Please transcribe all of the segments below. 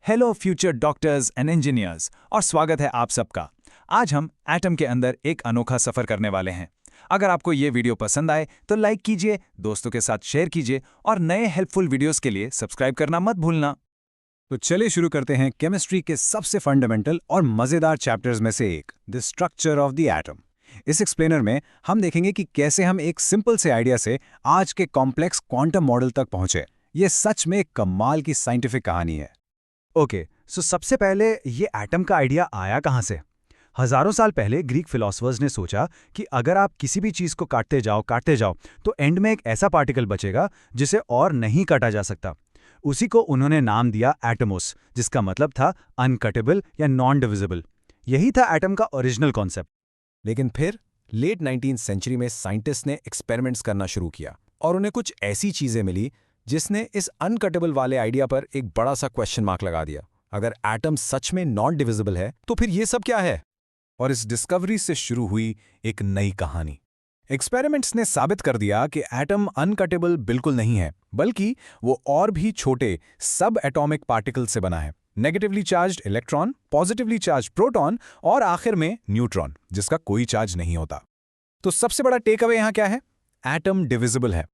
Hello future doctors and engineers और स्वागत है आप सबका। आज हम एटम के अंदर एक अनोखा सफर करने वाले हैं। अगर आपको ये वीडियो पसंद आए तो लाइक कीजिए, दोस्तों के साथ शेयर कीजिए और नए हेल्पफुल वीडियोस के लिए सब्सक्राइब करना मत भूलना। तो चलिए शुरू करते हैं केमिस्ट्री के सबसे फंडामेंटल और मजेदार चैप्टर्स में से एक, the structure of the atom. इस एक्सप्लेनर में हम देखेंगे कि कैसे हम एक सिंपल से आइडिया से आज के कॉम्प्लेक्स क्वांटम मॉडल तक पहुंचे। ये सच में एक कमाल की साइंटिफिक कहानी है। ओके, सो सबसे पहले ये एटम का आइडिया आया कहाँ से? हजारों साल पहले ग्रीक फिलोसफर्स ने सोचा कि अगर आप किसी भी चीज को काटते जाओ तो एंड में एक ऐसा पार्टिकल बचेगा जिसे और नहीं काटा जा सकता। उसी को उन्होंने नाम दिया एटमोस, जिसका मतलब था अनकटेबल या नॉन डिविजिबल। यही था एटम का ओरिजिनल कॉन्सेप्ट। लेकिन फिर लेट 19th सेंचुरी में साइंटिस्ट ने एक्सपेरिमेंट्स करना शुरू किया और उन्हें कुछ ऐसी चीजें मिली जिसने इस अनकटेबल वाले आइडिया पर एक बड़ा सा क्वेश्चन मार्क लगा दिया। अगर एटम सच में नॉन डिविजिबल है तो फिर ये सब क्या है? और इस डिस्कवरी से शुरू हुई एक नई कहानी। एक्सपेरिमेंट्स ने साबित कर दिया कि एटम अनकटेबल बिल्कुल नहीं है, बल्कि वो और भी छोटे सब एटॉमिक पार्टिकल से बना है। Negatively charged electron, positively charged proton और आखिर में न्यूट्रॉन, जिसका कोई चार्ज नहीं होता। तो सबसे बड़ा टेक अवे यहां क्या है? एटम डिविजिबल है।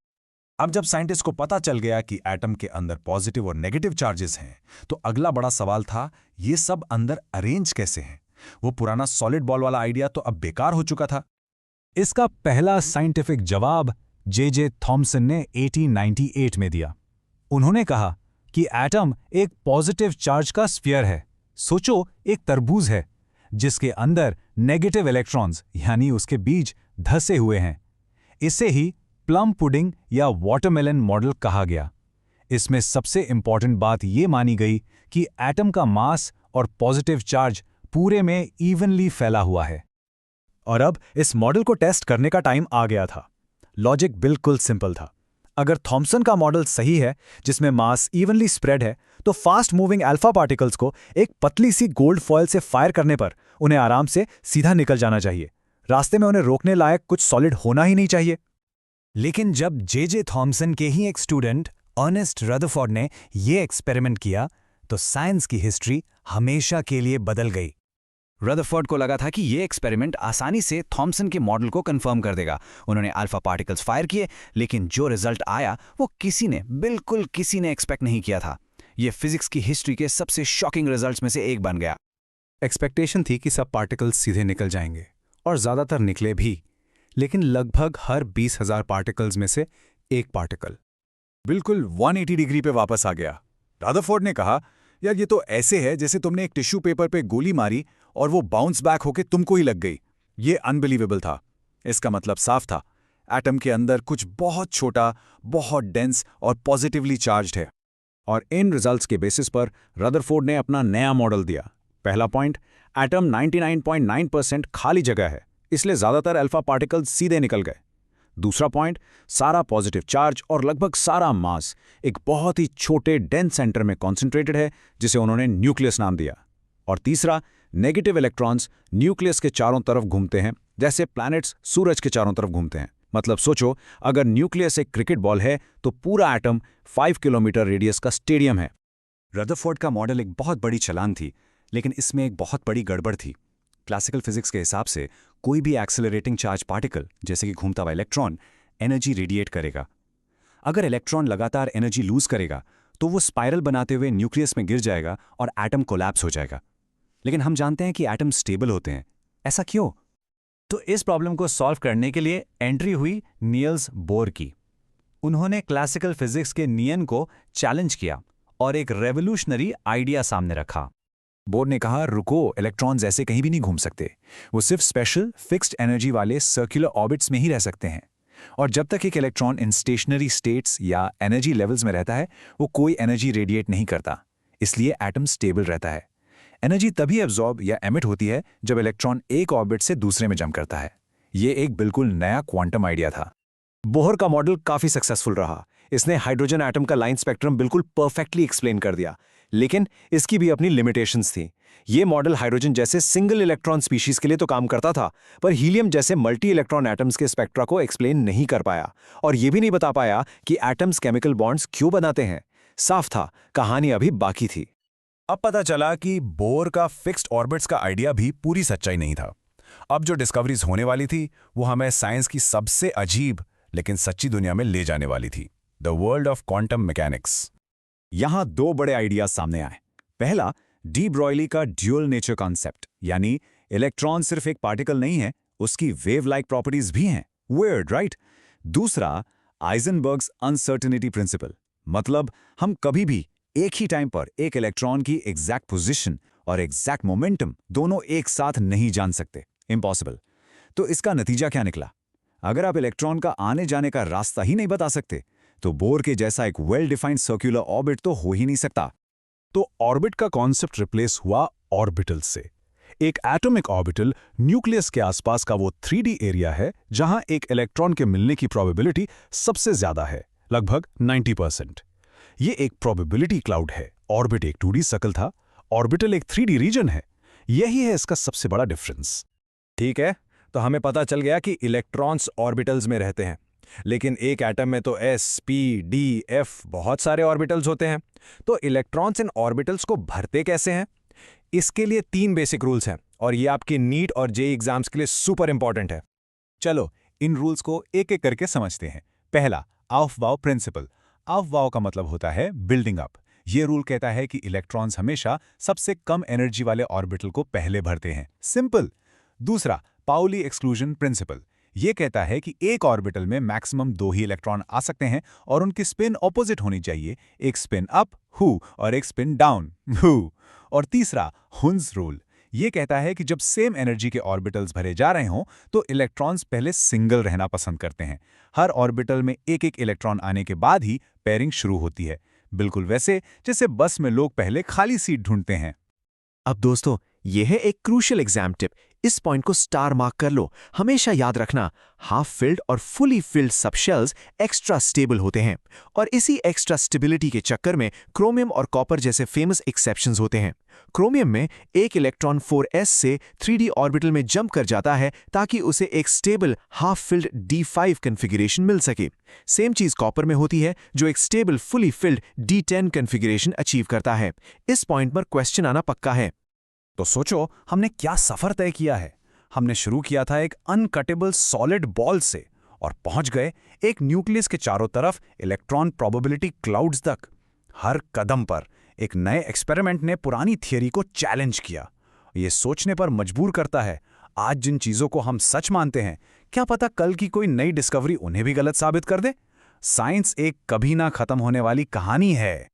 अब जब साइंटिस्ट को पता चल गया कि एटम के अंदर पॉजिटिव और नेगेटिव चार्जेस हैं, तो अगला बड़ा सवाल था, ये सब अंदर अरेंज कैसे हैं? वो पुराना सॉलिड बॉल वाला आइडिया तो अब बेकार हो चुका था। इसका पहला साइंटिफिक जवाब जे थॉमसन ने 1898 में दिया। उन्होंने कहा कि एटम एक पॉजिटिव चार्ज का स्फीयर है। सोचो, एक तरबूज है जिसके अंदर नेगेटिव इलेक्ट्रॉन्स यानी उसके बीज धसे हुए हैं। इसे ही प्लम पुडिंग या वाटरमेलन मॉडल कहा गया। इसमें सबसे इंपॉर्टेंट बात ये मानी गई कि एटम का मास और पॉजिटिव चार्ज पूरे में इवनली फैला हुआ है। और अब इस मॉडल को टेस्ट करने का टाइम आ गया था। लॉजिक बिल्कुल सिंपल था। अगर थॉमसन का मॉडल सही है, जिसमें मास इवनली स्प्रेड है, तो फास्ट मूविंग अल्फा पार्टिकल्स को एक पतली सी गोल्ड फॉयल से फायर करने पर उन्हें आराम से सीधा निकल जाना चाहिए। रास्ते में उन्हें रोकने लायक कुछ सॉलिड होना ही नहीं चाहिए। लेकिन जब जे थॉमसन के ही एक स्टूडेंट अर्नेस्ट रदरफोर्ड ने ये एक्सपेरिमेंट किया, तो साइंस की हिस्ट्री हमेशा के लिए बदल गई। रदरफोर्ड को लगा था कि ये एक्सपेरिमेंट आसानी से थॉमसन के मॉडल को कंफर्म कर देगा। उन्होंने अल्फा पार्टिकल्स फायर किए, लेकिन जो रिजल्ट आया वो बिल्कुल किसी ने एक्सपेक्ट नहीं किया था। ये फिजिक्स की हिस्ट्री के सबसे शॉकिंग रिजल्ट्स में से एक बन गया। एक्सपेक्टेशन थी कि सब पार्टिकल्स सीधे निकल जाएंगे, और ज्यादातर निकले भी, लेकिन लगभग हर 20,000 पार्टिकल्स में से एक पार्टिकल बिल्कुल 180 डिग्री पे वापस आ गया। रदरफोर्ड ने कहा, यार ये तो ऐसे है जैसे तुमने एक टिश्यू पेपर पे गोली मारी और वो बाउंस बैक होके तुमको ही लग गई। ये अनबिलीवेबल था। इसका मतलब साफ था, एटम के अंदर कुछ बहुत छोटा, बहुत डेंस और पॉजिटिवली चार्ज्ड है। और इन रिजल्ट्स के बेसिस पर रदरफोर्ड ने अपना नया मॉडल दिया। पहला पॉइंट, एटम 99.9% खाली जगह है, इसलिए ज्यादातर अल्फा पार्टिकल्स सीधे निकल गए। दूसरा पॉइंट, सारा पॉजिटिव चार्ज और लगभग सारा मास एक बहुत ही छोटे डेंस सेंटर में कॉन्सेंट्रेटेड है, जिसे उन्होंने न्यूक्लियस नाम दिया। और तीसरा, नेगेटिव इलेक्ट्रॉन्स न्यूक्लियस के चारों तरफ घूमते हैं, जैसे प्लैनेट्स सूरज के चारों तरफ घूमते हैं। मतलब सोचो, अगर न्यूक्लियस एक क्रिकेट बॉल है तो पूरा एटम 5 किलोमीटर रेडियस का स्टेडियम है। रदरफोर्ड का मॉडल एक बहुत बड़ी छलांग थी, लेकिन इसमें एक बहुत बड़ी गड़बड़ थी। क्लासिकल फिजिक्स के हिसाब से कोई भी एक्सेलरेटिंग चार्ज पार्टिकल, जैसे कि घूमता हुआ इलेक्ट्रॉन, एनर्जी रेडिएट करेगा। अगर इलेक्ट्रॉन लगातार एनर्जी लूज करेगा तो वो स्पाइरल बनाते हुए न्यूक्लियस में गिर जाएगा और एटम कोलैप्स हो जाएगा। लेकिन हम जानते हैं कि एटम स्टेबल होते हैं। ऐसा क्यों? तो इस प्रॉब्लम को सॉल्व करने के लिए एंट्री हुई नियल्स बोर की। उन्होंने क्लासिकल फिजिक्स के नियम को चैलेंज किया और एक रेवोल्यूशनरी आइडिया सामने रखा। बोर ने कहा, रुको, इलेक्ट्रॉन्स ऐसे कहीं भी नहीं घूम सकते। वो सिर्फ स्पेशल फिक्स्ड एनर्जी वाले सर्कुलर ऑर्बिट्स में ही रह सकते हैं। और जब तक एक इलेक्ट्रॉन इन स्टेशनरी स्टेट्स या एनर्जी लेवल्स में रहता है, वो कोई एनर्जी रेडिएट नहीं करता। इसलिए एटम स्टेबल रहता है। एनर्जी तभी एब्जॉर्ब या एमिट होती है जब इलेक्ट्रॉन एक ऑर्बिट से दूसरे में जंप करता है। ये एक बिल्कुल नया क्वांटम आइडिया था। बोहर का मॉडल काफी सक्सेसफुल रहा। इसने हाइड्रोजन एटम का लाइन स्पेक्ट्रम बिल्कुल परफेक्टली एक्सप्लेन कर दिया, लेकिन इसकी भी अपनी लिमिटेशंस थी। ये मॉडल हाइड्रोजन जैसे सिंगल इलेक्ट्रॉन स्पीशीज के लिए तो काम करता था, पर हीलियम जैसे मल्टी इलेक्ट्रॉन एटम्स के स्पेक्ट्रा को एक्सप्लेन नहीं कर पाया, और ये भी नहीं बता पाया कि एटम्स केमिकल बॉन्ड्स क्यों बनाते हैं। साफ था, कहानी अभी बाकी थी। अब पता चला कि बोर का फिक्स्ड ऑर्बिट्स का आइडिया भी पूरी सच्चाई नहीं था। अब जो डिस्कवरीज होने वाली थी वो हमें साइंस की सबसे अजीब लेकिन सच्ची दुनिया में ले जाने वाली थी, the world of quantum mechanics. यहां दो बड़े आइडियाज सामने आए। पहला, डी ब्रॉयली का ड्यूअल नेचर कॉन्सेप्ट, यानी इलेक्ट्रॉन सिर्फ एक पार्टिकल नहीं है, उसकी वेव लाइक प्रॉपर्टीज भी हैं। Weird, right? दूसरा, आइजनबर्ग्स अनसर्टेनिटी प्रिंसिपल, मतलब हम कभी भी एक ही टाइम पर एक इलेक्ट्रॉन की एग्जैक्ट पोजीशन और एग्जैक्ट मोमेंटम दोनों एक साथ नहीं जान सकते, इम्पॉसिबल। तो इसका नतीजा क्या निकला? अगर आप इलेक्ट्रॉन का आने जाने का रास्ता ही नहीं बता सकते, तो बोर के जैसा एक वेल डिफाइंड सर्कुलर ऑर्बिट तो हो ही नहीं सकता। तो ऑर्बिट का कॉन्सेप्ट रिप्लेस हुआ ऑर्बिटल से। एक एटॉमिक ऑर्बिटल न्यूक्लियस के आसपास का वो 3D एरिया है जहां एक इलेक्ट्रॉन के मिलने की प्रोबेबिलिटी सबसे ज्यादा है, लगभग 90%। ये एक प्रोबेबिलिटी क्लाउड है। ऑर्बिट एक 2D सर्कल था, ऑर्बिटल एक 3D रीजन है। यही है इसका सबसे बड़ा डिफरेंस। ठीक है, तो हमें पता चल गया कि इलेक्ट्रॉन्स ऑर्बिटल्स में रहते हैं, लेकिन एक एटम में तो s, p, d, f बहुत सारे ऑर्बिटल्स होते हैं। तो इलेक्ट्रॉन्स इन ऑर्बिटल्स को भरते कैसे हैं? इसके लिए 3 बेसिक रूल्स हैं और ये आपके नीट और जेईई एग्जाम्स के लिए सुपर इंपॉर्टेंट है। चलो इन रूल्स को एक एक करके समझते हैं। पहला, आउफबाउ प्रिंसिपल। आउफबाउ का मतलब होता है बिल्डिंग अप। ये रूल कहता है कि इलेक्ट्रॉन्स हमेशा सबसे कम एनर्जी वाले ऑर्बिटल को पहले भरते हैं, सिंपल। दूसरा, पाउली एक्सक्लूजन प्रिंसिपल। ये कहता है कि एक ऑर्बिटल में मैक्सिमम 2 ही इलेक्ट्रॉन आ सकते हैं और उनकी स्पिन ऑपोजिट होनी चाहिए, एक स्पिन अप हु और एक स्पिन डाउन हु। और तीसरा, हुन्स रूल। ये कहता है कि जब सेम एनर्जी के ऑर्बिटल्स भरे जा रहे हों तो इलेक्ट्रॉन्स पहले सिंगल रहना पसंद करते हैं। हर ऑर्बिटल में एक एक इलेक्ट्रॉन आने के बाद ही पेयरिंग शुरू होती है, बिल्कुल वैसे जैसे बस में लोग पहले खाली सीट ढूंढते हैं। अब दोस्तों, यह है एक क्रूशियल एग्जाम टिप। इस पॉइंट को स्टार मार्क कर लो। हमेशा याद रखना, हाफ फिल्ड और fully filled subshells extra stable होते हैं और इसी एक्स्ट्रा स्टेबिलिटी के चक्कर में क्रोमियम और कॉपर जैसे फेमस एक्सेप्शंस होते हैं। क्रोमियम में एक इलेक्ट्रॉन 4s से 3d ऑर्बिटल में जंप कर जाता है ताकि उसे एक stable half filled d5 configuration मिल सके। सेम चीज कॉपर में होती है, जो एक stable fully filled d10 configuration achieve करता है। इस पॉइंट पर क्वेश्चन आना पक्का है। तो सोचो हमने क्या सफर तय किया है। हमने शुरू किया था एक अनकटेबल सॉलिड बॉल से और पहुंच गए एक न्यूक्लियस के चारों तरफ इलेक्ट्रॉन प्रोबेबिलिटी क्लाउड्स तक। हर कदम पर एक नए एक्सपेरिमेंट ने पुरानी थियरी को चैलेंज किया। ये सोचने पर मजबूर करता है, आज जिन चीजों को हम सच मानते हैं, क्या पता कल की कोई नई डिस्कवरी उन्हें भी गलत साबित कर दे। साइंस एक कभी ना खत्म होने वाली कहानी है।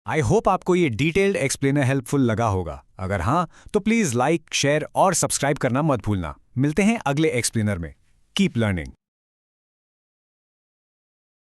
आई होप आपको ये डिटेल्ड एक्सप्लेनर हेल्पफुल लगा होगा। अगर हाँ तो प्लीज लाइक, शेयर और सब्सक्राइब करना मत भूलना। मिलते हैं अगले एक्सप्लेनर में। Keep learning.